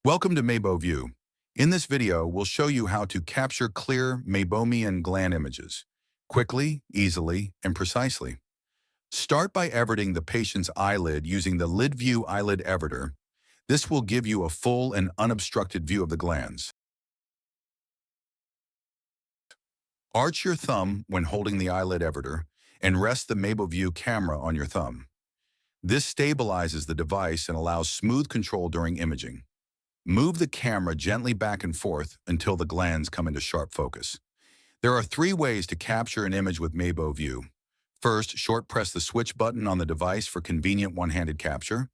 Welcome to MeiboVue. In this video, we'll show you how to capture clear Meibomian gland images quickly, easily, and precisely. Start by everting the patient's eyelid using the LidVue eyelid everter. This will give you a full and unobstructed view of the glands. Arch your thumb when holding the eyelid everter and rest the MeiboVue camera on your thumb. This stabilizes the device and allows smooth control during imaging. Move the camera gently back and forth until the glands come into sharp focus. There are 3 ways to capture an image with MeiboVue. First, short press the switch button on the device for convenient one-handed capture.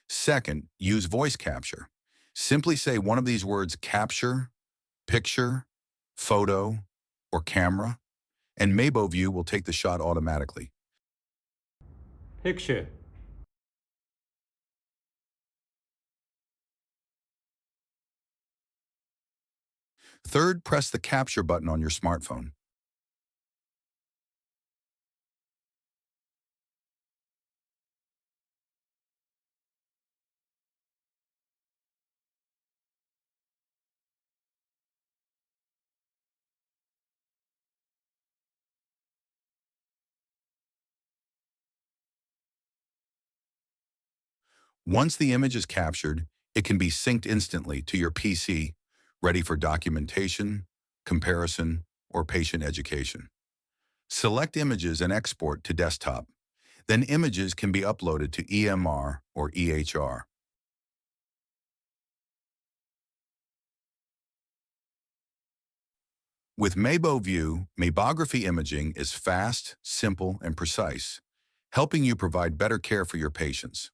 Second, use voice capture. Simply say one of these words: capture, picture, photo, or camera, and MeiboVue will take the shot automatically. Picture. Third, press the capture button on your smartphone. Once the image is captured, it can be synced instantly to your PC, ready for documentation, comparison, or patient education. Select images and export to desktop. Then images can be uploaded to EMR or EHR. With MeiboVue, Meibography imaging is fast, simple, and precise, helping you provide better care for your patients.